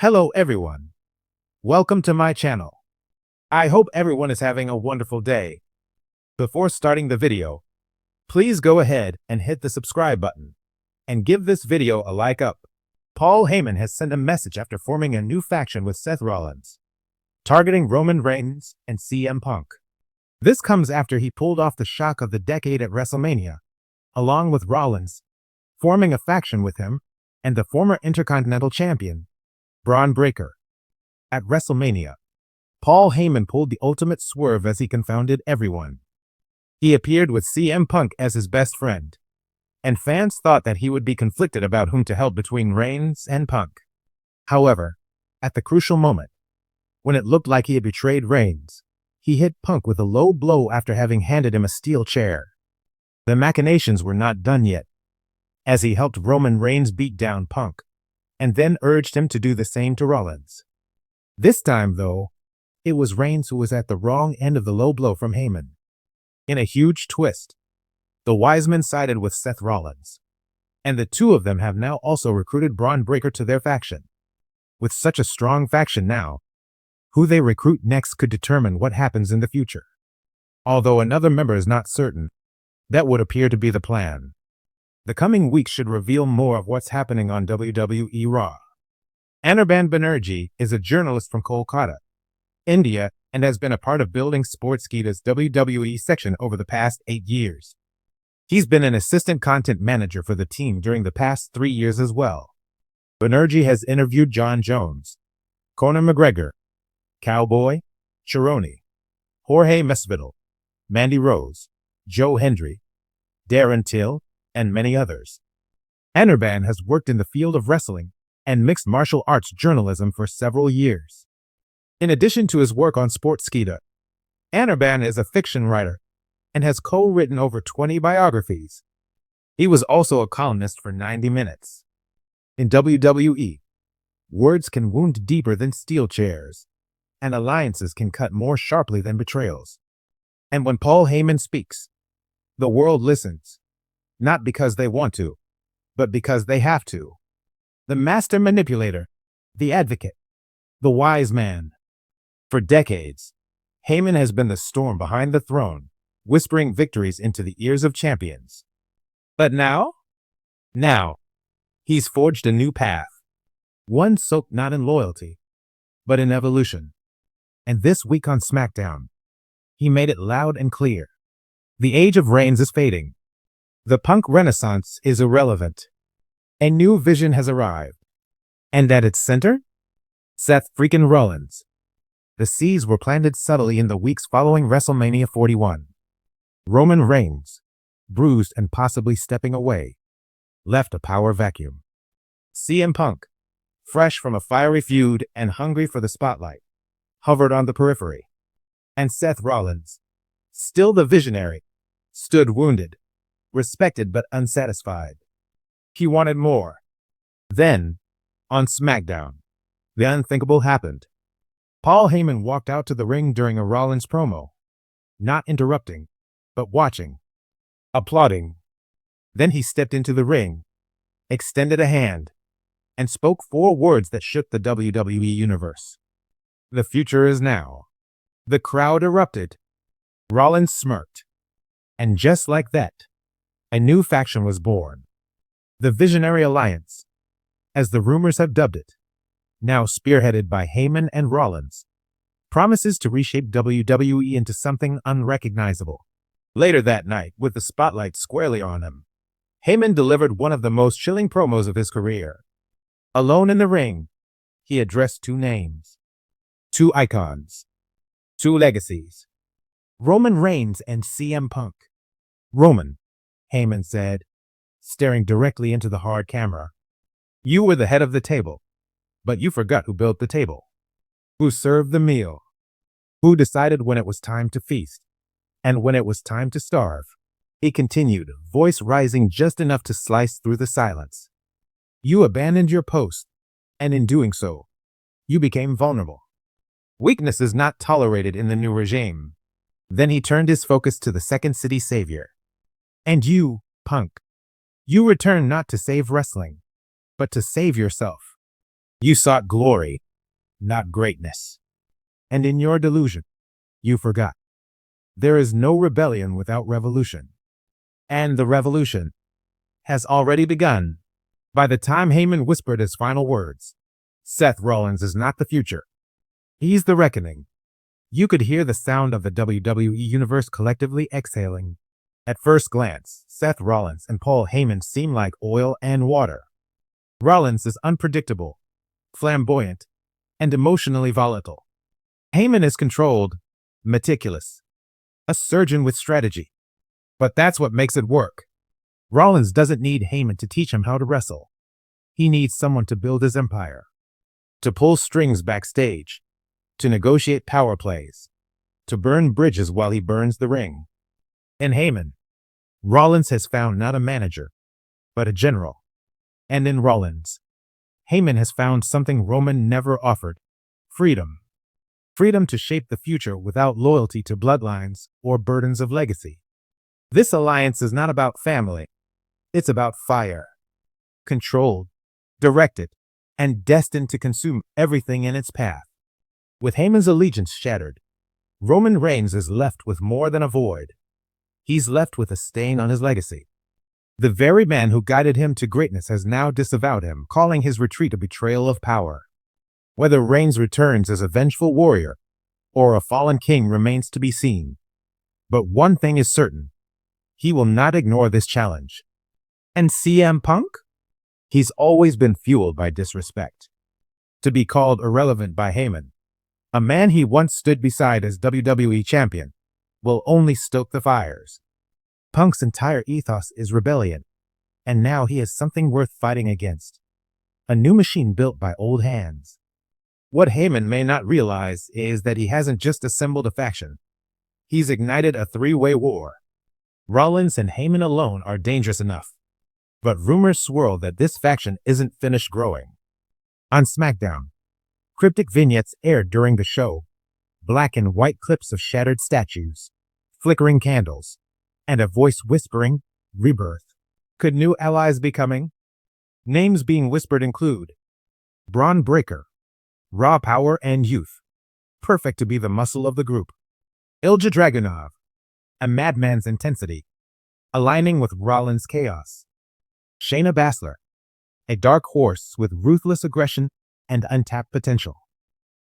Hello everyone. Welcome to my channel. I hope everyone is having a wonderful day. Before starting the video, please go ahead and hit the subscribe button and give this video a like up. Paul Heyman has sent a message after forming a new faction with Seth Rollins, targeting Roman Reigns and CM Punk. This comes after he pulled off the shock of the decade at WrestleMania, along with Rollins, forming a faction with him and the former Intercontinental Champion, Braun Breaker. At WrestleMania, Paul Heyman pulled the ultimate swerve as he confounded everyone. He appeared with CM Punk as his best friend, and fans thought that he would be conflicted about whom to help between Reigns and Punk. However, at the crucial moment, when it looked like he had betrayed Reigns, he hit Punk with a low blow after having handed him a steel chair. The machinations were not done yet, as he helped Roman Reigns beat down Punk, and then urged him to do the same to Rollins. This time, though, it was Reigns who was at the wrong end of the low blow from Heyman. In a huge twist, the wise men sided with Seth Rollins, and the two of them have now also recruited Braun Breaker to their faction. With such a strong faction now, who they recruit next could determine what happens in the future. Although another member is not certain, that would appear to be the plan. The coming weeks should reveal more of what's happening on WWE Raw. Anirban Banerjee is a journalist from Kolkata, India, and has been a part of building Sportskeeda's WWE section over the past 8 years. He's been an assistant content manager for the team during the past 3 years as well. Banerjee has interviewed John Jones, Conor McGregor, Cowboy, Chironi, Jorge Masvidal, Mandy Rose, Joe Hendry, Darren Till, and many others. Anirban has worked in the field of wrestling and mixed martial arts journalism for several years. In addition to his work on Sportskeeda, Anirban is a fiction writer and has co-written over 20 biographies. He was also a columnist for 90 Minutes. In WWE, words can wound deeper than steel chairs, and alliances can cut more sharply than betrayals. And when Paul Heyman speaks, the world listens. Not because they want to, but because they have to. The master manipulator, the advocate, the wise man. For decades, Heyman has been the storm behind the throne, whispering victories into the ears of champions. But now, he's forged a new path. One soaked not in loyalty, but in evolution. And this week on SmackDown, he made it loud and clear. The age of Reigns is fading. The Punk renaissance is irrelevant. A new vision has arrived. And at its center? Seth freaking Rollins. The seeds were planted subtly in the weeks following WrestleMania 41. Roman Reigns, bruised and possibly stepping away, left a power vacuum. CM Punk, fresh from a fiery feud and hungry for the spotlight, hovered on the periphery. And Seth Rollins, still the visionary, stood wounded, respected but unsatisfied. He wanted more. Then, on SmackDown, the unthinkable happened. Paul Heyman walked out to the ring during a Rollins promo, not interrupting, but watching, applauding. Then he stepped into the ring, extended a hand, and spoke 4 words that shook the WWE universe. The future is now. The crowd erupted. Rollins smirked. And just like that, a new faction was born. The Visionary Alliance, as the rumors have dubbed it, now spearheaded by Heyman and Rollins, promises to reshape WWE into something unrecognizable. Later that night, with the spotlight squarely on him, Heyman delivered one of the most chilling promos of his career. Alone in the ring, he addressed 2 names, 2 icons, 2 legacies, Roman Reigns and CM Punk. Roman, Heyman said, staring directly into the hard camera. You were the head of the table, but you forgot who built the table, who served the meal, who decided when it was time to feast, and when it was time to starve. He continued, voice rising just enough to slice through the silence. You abandoned your post, and in doing so, you became vulnerable. Weakness is not tolerated in the new regime. Then he turned his focus to the Second City Savior. And you, Punk, you returned not to save wrestling, but to save yourself. You sought glory, not greatness. And in your delusion, you forgot. There is no rebellion without revolution. And the revolution has already begun. By the time Heyman whispered his final words, Seth Rollins is not the future. He's the reckoning. You could hear the sound of the WWE Universe collectively exhaling. At first glance, Seth Rollins and Paul Heyman seem like oil and water. Rollins is unpredictable, flamboyant, and emotionally volatile. Heyman is controlled, meticulous, a surgeon with strategy. But that's what makes it work. Rollins doesn't need Heyman to teach him how to wrestle. He needs someone to build his empire, to pull strings backstage, to negotiate power plays, to burn bridges while he burns the ring. In Heyman, Rollins has found not a manager, but a general. And in Rollins, Heyman has found something Roman never offered: freedom. Freedom to shape the future without loyalty to bloodlines or burdens of legacy. This alliance is not about family. It's about fire. Controlled, directed, and destined to consume everything in its path. With Heyman's allegiance shattered, Roman Reigns is left with more than a void. He's left with a stain on his legacy. The very man who guided him to greatness has now disavowed him, calling his retreat a betrayal of power. Whether Reigns returns as a vengeful warrior or a fallen king remains to be seen. But one thing is certain: he will not ignore this challenge. And CM Punk? He's always been fueled by disrespect. To be called irrelevant by Heyman, a man he once stood beside as WWE champion, will only stoke the fires. Punk's entire ethos is rebellion, and now he has something worth fighting against: a new machine built by old hands. What Heyman may not realize is that he hasn't just assembled a faction. He's ignited a three-way war. Rollins and Heyman alone are dangerous enough, but rumors swirl that this faction isn't finished growing. On SmackDown, cryptic vignettes aired during the show: black and white clips of shattered statues, flickering candles, and a voice whispering, "Rebirth." Could new allies be coming? Names being whispered include Braun Breaker, raw power and youth, perfect to be the muscle of the group; Ilja Dragunov, a madman's intensity, aligning with Rollins' chaos; Shayna Baszler, a dark horse with ruthless aggression and untapped potential.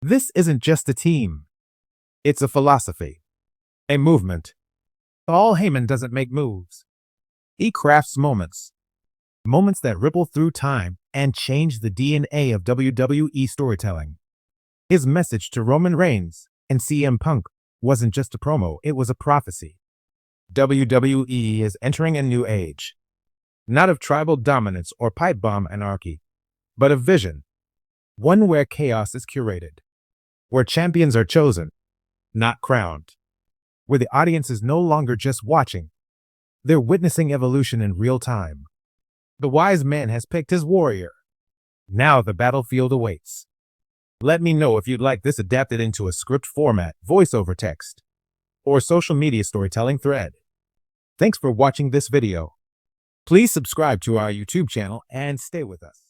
This isn't just a team. It's a philosophy, a movement. Paul Heyman doesn't make moves. He crafts moments. Moments that ripple through time and change the DNA of WWE storytelling. His message to Roman Reigns and CM Punk wasn't just a promo, it was a prophecy. WWE is entering a new age. Not of tribal dominance or pipe bomb anarchy, but of vision. One where chaos is curated. Where champions are chosen, not crowned. Where the audience is no longer just watching. They're witnessing evolution in real time. The wise man has picked his warrior. Now the battlefield awaits. Let me know if you'd like this adapted into a script format, voiceover text, or social media storytelling thread. Thanks for watching this video. Please subscribe to our YouTube channel and stay with us.